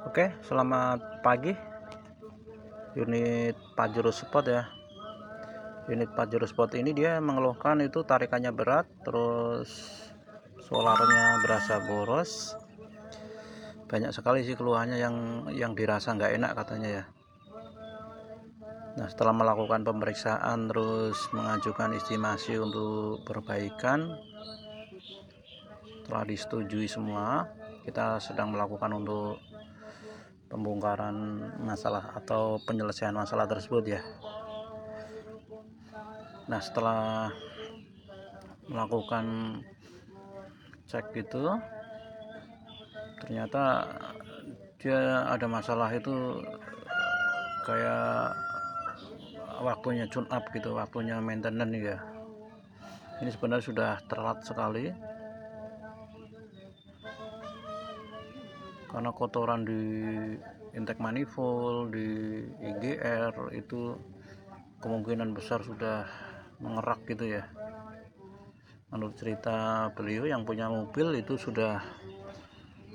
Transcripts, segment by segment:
Oke, selamat pagi. Unit Pajero Sport ya. Unit Pajero Sport ini dia mengeluhkan itu tarikannya berat, terus solarnya berasa boros. Banyak sekali sih keluhannya yang dirasa nggak enak katanya ya. Nah, setelah melakukan pemeriksaan terus mengajukan estimasi untuk perbaikan, telah disetujui semua. Kita sedang melakukan untuk pembongkaran masalah atau penyelesaian masalah tersebut ya. Nah, setelah melakukan cek itu, ternyata dia ada masalah itu kayak waktunya tune up gitu, waktunya maintenance ya. Ini sebenarnya sudah telat sekali karena kotoran di intake manifold, di IGR itu kemungkinan besar sudah mengerak gitu ya. Menurut cerita beliau yang punya mobil itu sudah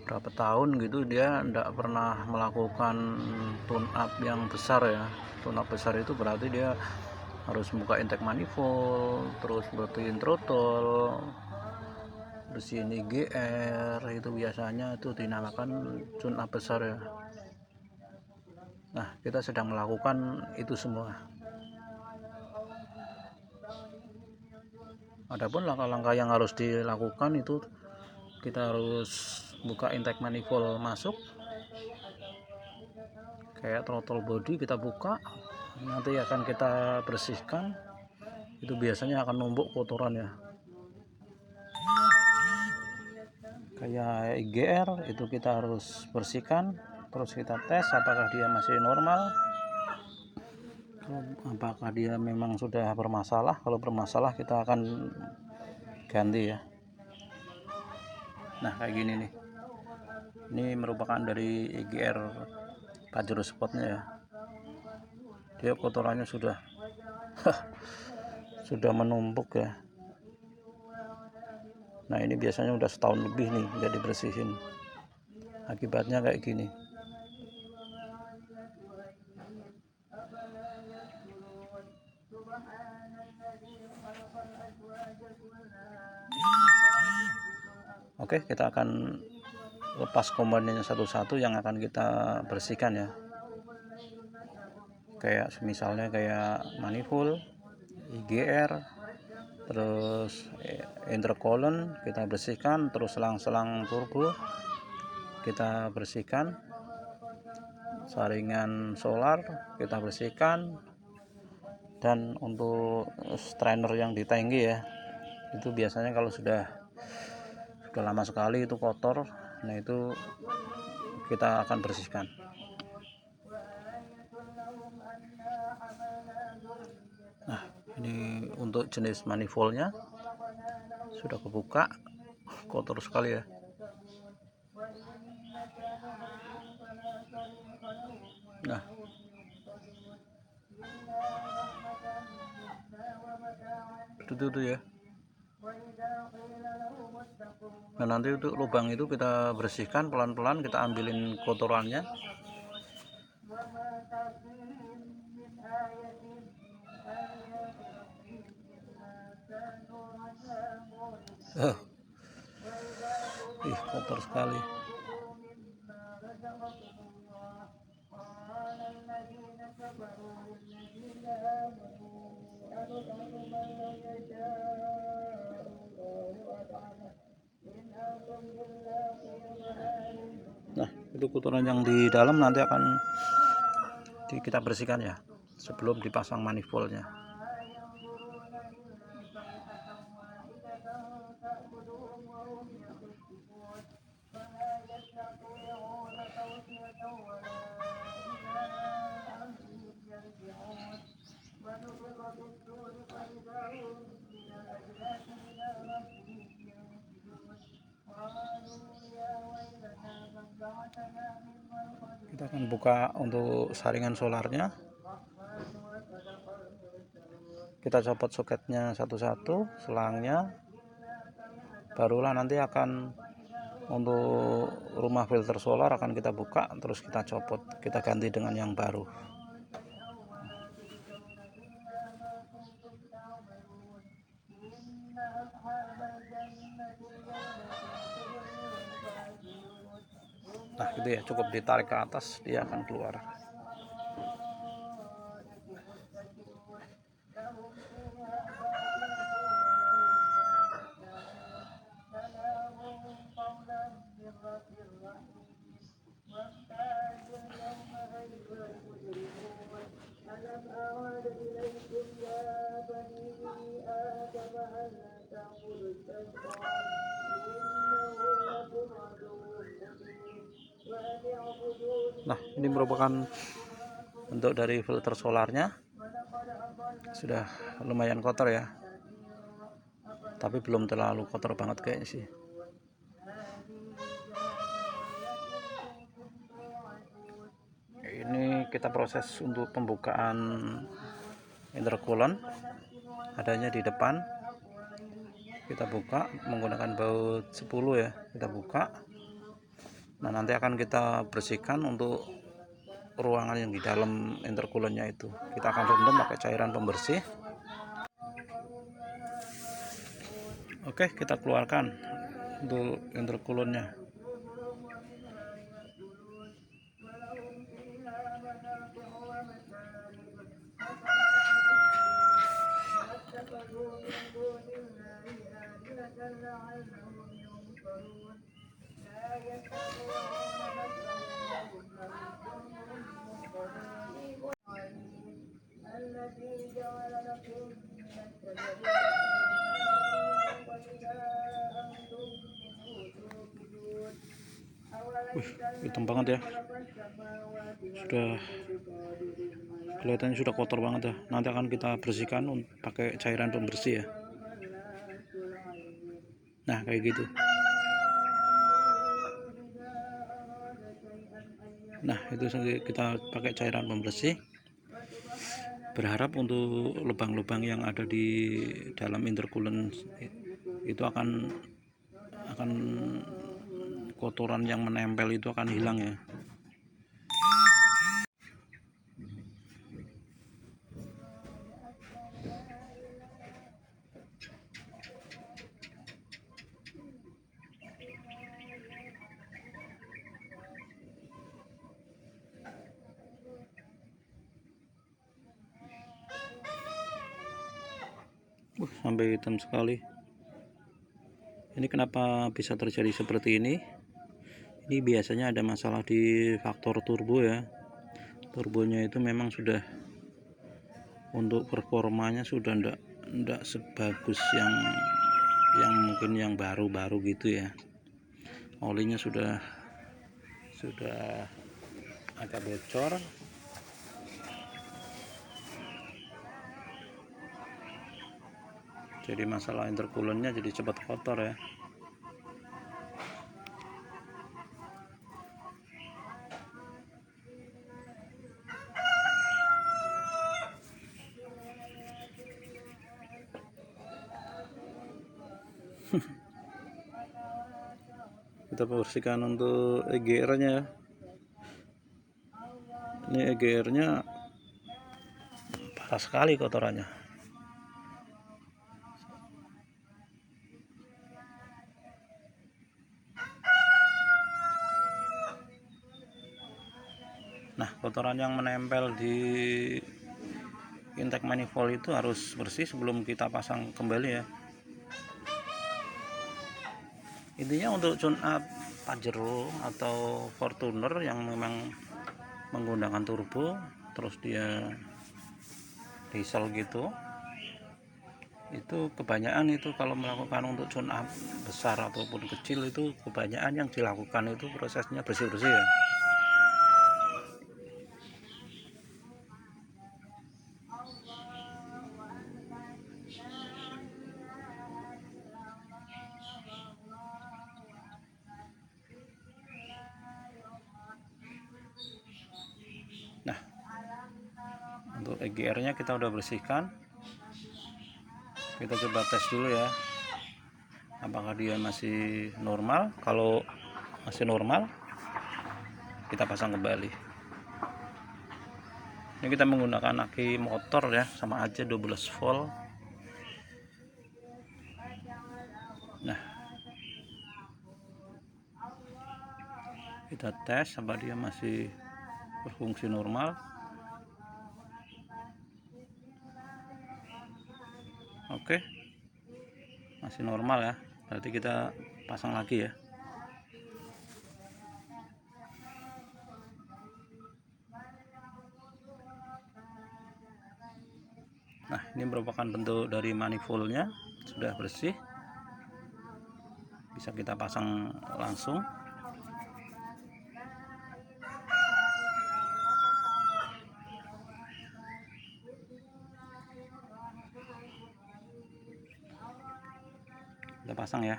berapa tahun gitu dia tidak pernah melakukan tune up yang besar ya. Tune up besar itu berarti dia harus buka intake manifold, terus bersihin throttle, bersihin IGR, itu biasanya itu dinamakan tune up besar ya. Nah, kita sedang melakukan itu semua. Adapun langkah-langkah yang harus dilakukan itu kita harus buka intake manifold masuk, kayak throttle body kita buka, nanti akan kita bersihkan. Itu biasanya akan numpuk kotoran ya, kayak IGR itu kita harus bersihkan, terus kita tes apakah dia masih normal, apakah dia memang sudah bermasalah. Kalau bermasalah kita akan ganti ya. Nah, kayak gini nih, ini merupakan dari IGR Pajero Sportnya ya. Dia kotorannya sudah sudah menumpuk ya. Nah, ini biasanya udah setahun lebih nih nggak dibersihin, akibatnya kayak gini. Oke, kita akan lepas komponennya satu-satu yang akan kita bersihkan ya. Kayak misalnya kayak manifold, IGR, terus intercoolant kita bersihkan, terus selang-selang turbo kita bersihkan, saringan solar kita bersihkan, dan untuk strainer yang di tangki ya, itu biasanya kalau sudah lama sekali itu kotor, nah itu kita akan bersihkan. Nah, ini untuk jenis manifoldnya sudah kebuka, kotor sekali ya. Nah, itu ya. Nah, nanti untuk lubang itu kita bersihkan pelan-pelan, kita ambilin kotorannya. Kotor sekali. Nah, itu kotoran yang di dalam nanti akan kita bersihkan ya sebelum dipasang manifoldnya. Kita akan buka untuk saringan solarnya, kita copot soketnya satu-satu, selangnya, barulah nanti akan Untuk rumah filter solar akan kita buka, terus kita copot, kita ganti dengan yang baru. Nah gitu ya, cukup ditarik ke atas dia akan keluar. Nah ini merupakan bentuk dari filter solarnya, sudah lumayan kotor ya, tapi belum terlalu kotor banget kayaknya sih. Ini kita proses untuk pembukaan intercoolant, adanya di depan. Kita buka menggunakan baut 10 ya, kita buka. Nah nanti akan kita bersihkan untuk ruangan yang di dalam intercoolantnya itu. Kita akan rendam pakai cairan pembersih. Oke, kita keluarkan untuk intercoolantnya. Hitam banget ya, sudah kelihatannya sudah kotor banget ya. Nanti akan kita bersihkan pakai cairan pembersih ya. Nah kayak gitu. Nah itu kita pakai cairan pembersih, berharap untuk lubang-lubang yang ada di dalam intercoolant itu akan kotoran yang menempel itu akan hilang ya. Sampai hitam sekali. Ini kenapa bisa terjadi seperti ini? Ini biasanya ada masalah di faktor turbo ya. Turbonya itu memang sudah, untuk performanya sudah ndak sebagus yang mungkin yang baru-baru gitu ya. Olinya sudah agak bocor. Jadi masalah intercoolantnya jadi cepat kotor ya. Kita bersihkan untuk EGR nya. Ini EGR nya parah sekali kotorannya. Nah kotoran yang menempel di intake manifold itu harus bersih sebelum kita pasang kembali ya. Intinya untuk tune up Pajero atau Fortuner yang memang menggunakan turbo, terus dia diesel gitu, itu kebanyakan itu kalau melakukan untuk tune up besar ataupun kecil itu kebanyakan yang dilakukan itu prosesnya bersih-bersih ya. Nah untuk EGR nya kita udah bersihkan, kita coba tes dulu ya. apakah dia masih normal. Kalau masih normal, kita pasang kembali. Ini kita menggunakan aki motor ya, sama aja 12 volt. Nah, kita tes apa dia masih berfungsi normal. Oke, masih normal ya, berarti kita pasang lagi ya. Nah, ini merupakan bentuk dari manifoldnya, sudah bersih, bisa kita pasang langsung. Kita pasang ya,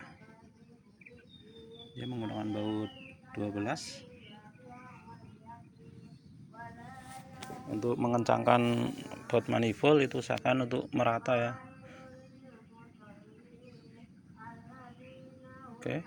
dia menggunakan baut 12 untuk mengencangkan baut manifold. Itu usahakan untuk merata ya. Oke,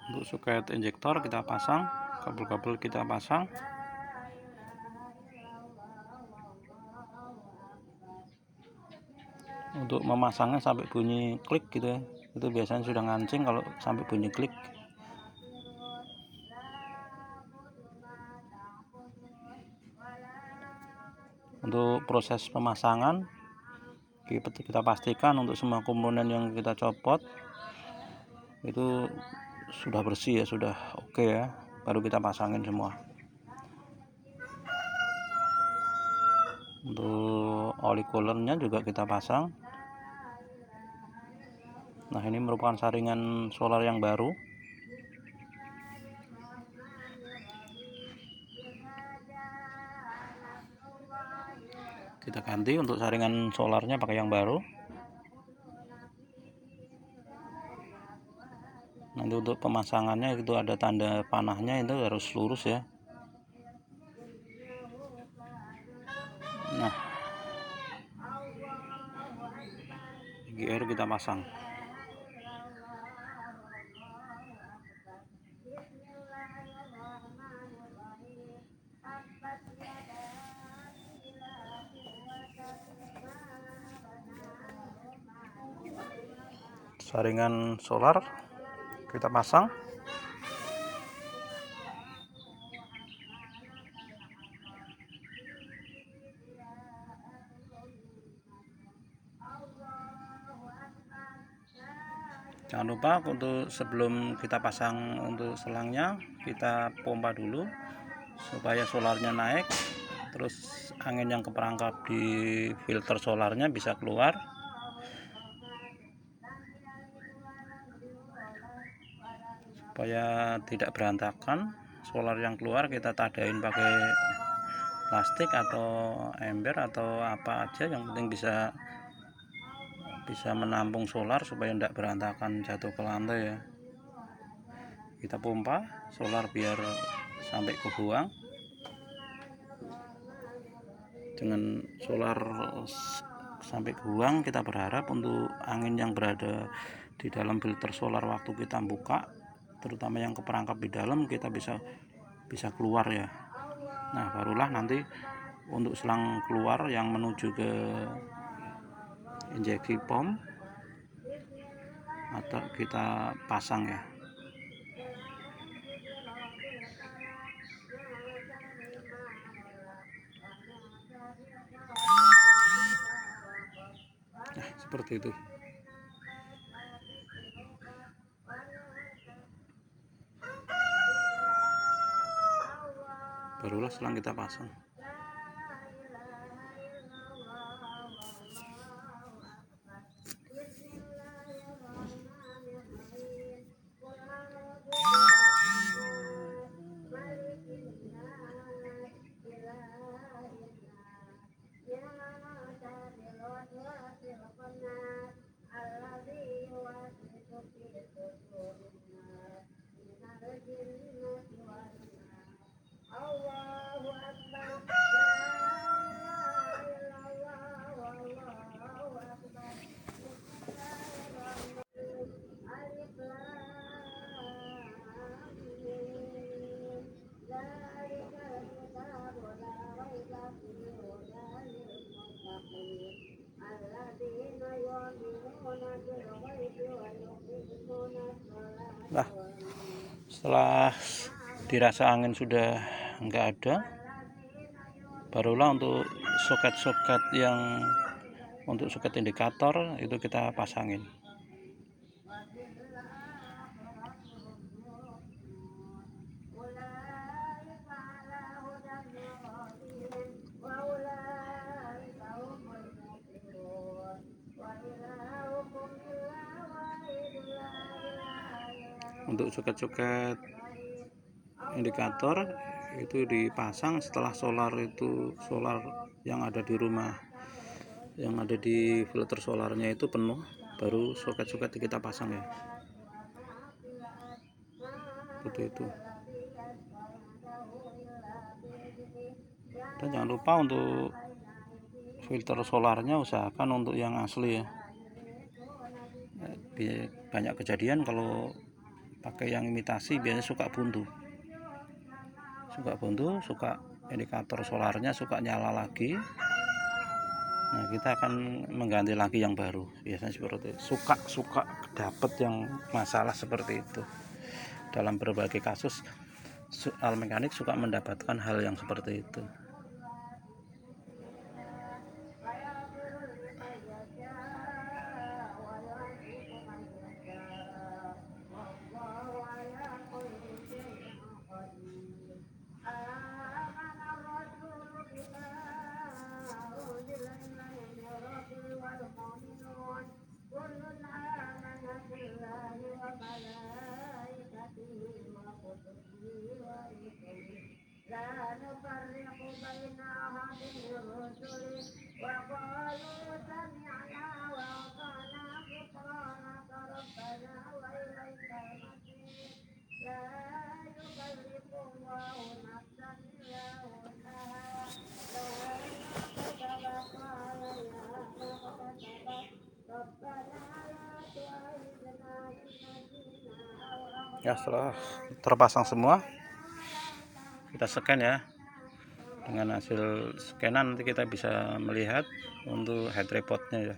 untuk soket injektor kita pasang, kabel-kabel kita pasang. Untuk memasangnya sampai bunyi klik gitu ya, itu biasanya sudah ngancing kalau sampai bunyi klik. Untuk proses pemasangan, kita pastikan untuk semua komponen yang kita copot itu sudah bersih ya, sudah oke ya, baru kita pasangin semua. Untuk oli coolernya juga kita pasang. Nah, ini merupakan saringan solar yang baru. Kita ganti untuk saringan solarnya pakai yang baru. Nanti untuk pemasangannya itu ada tanda panahnya, itu harus lurus ya. Nah, GR kita pasang. Saringan solar kita pasang. Jangan lupa untuk sebelum kita pasang untuk selangnya, kita pompa dulu supaya solarnya naik, terus angin yang keperangkap di filter solarnya bisa keluar. Supaya tidak berantakan, solar yang keluar kita tadain pakai plastik atau ember atau apa aja, yang penting bisa menampung solar supaya tidak berantakan jatuh ke lantai ya. Kita pompa solar biar sampai ke buang. Dengan solar sampai ke buang, kita berharap untuk angin yang berada di dalam filter solar waktu kita buka, terutama yang keperangkap di dalam, kita bisa keluar ya. Nah, barulah nanti untuk selang keluar yang menuju ke injeksi pom atau kita pasang ya. Nah, seperti itu. Barulah selang kita pasang. Setelah dirasa angin sudah enggak ada, barulah untuk soket-soket yang untuk soket indikator itu kita pasangin. Untuk soket-soket indikator itu dipasang setelah solar yang ada di rumah, yang ada di filter solarnya itu penuh, baru soket-soket kita pasang ya, seperti itu. Dan jangan lupa untuk filter solarnya usahakan untuk yang asli ya. Banyak kejadian kalau pakai yang imitasi biasanya suka buntu, suka indikator solarnya suka nyala lagi. Nah, kita akan mengganti lagi yang baru. Biasanya seperti itu. Suka dapat yang masalah seperti itu. Dalam berbagai kasus soal mekanik suka mendapatkan hal yang seperti itu. Ya, setelah terpasang semua, kita scan ya. Dengan hasil scanan nanti kita bisa melihat untuk head repotnya ya.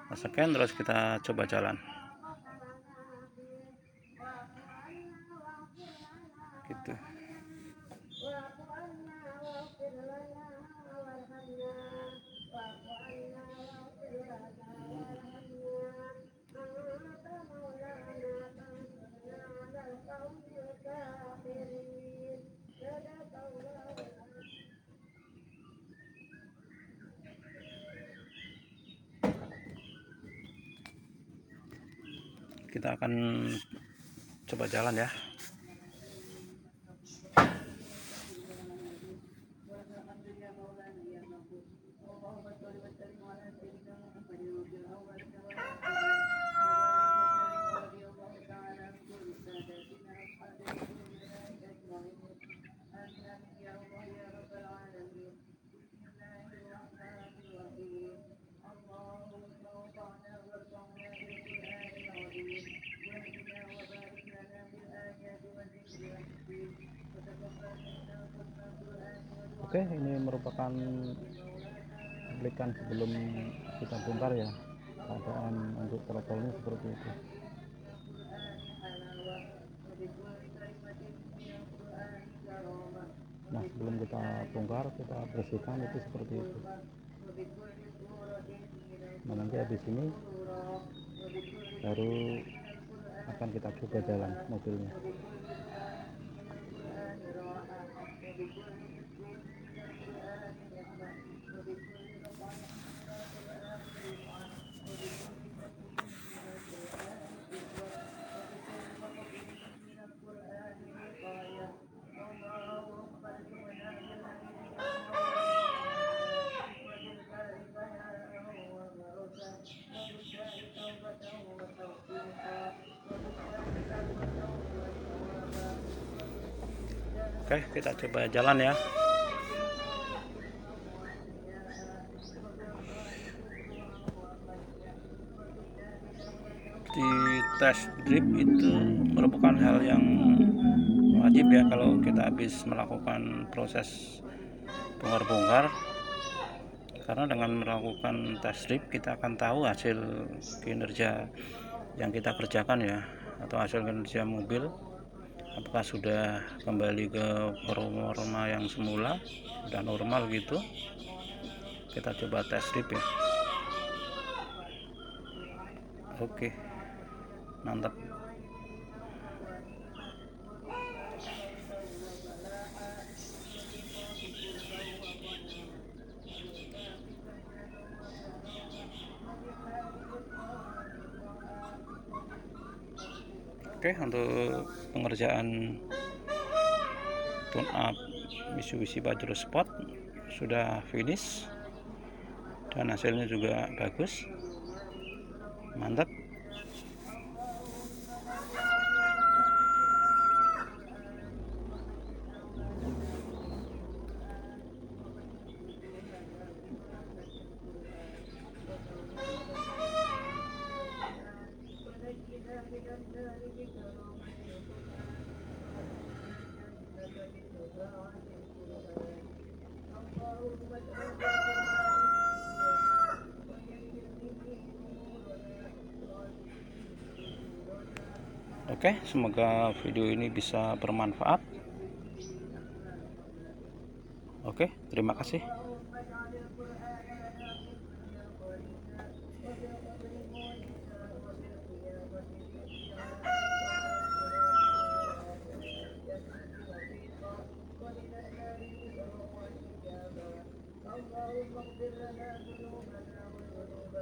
Kita scan terus kita coba jalan. Gitu. Kita akan coba jalan ya. Oke, ini merupakan replikan sebelum kita bongkar ya. Keadaan untuk trotolnya seperti itu. Nah, sebelum kita bongkar, kita bersihkan itu seperti itu. Nah, nanti habis ini baru akan kita coba jalan mobilnya. Oke, kita coba jalan ya. Di tes drip itu merupakan hal yang wajib ya kalau kita habis melakukan proses bongkar-bongkar, karena dengan melakukan tes drip kita akan tahu hasil kinerja yang kita kerjakan ya, atau hasil kinerja mobil apakah sudah kembali ke performa yang semula, sudah normal gitu. Kita coba tes strip ya. Oke, mantap. Oke, untuk pengerjaan tune up Mitsubishi Pajero Sport sudah finish dan hasilnya juga bagus, mantap. Oke, semoga video ini bisa bermanfaat. Oke, terima kasih. اللهم اغفر لنا ذنوبنا وذنوب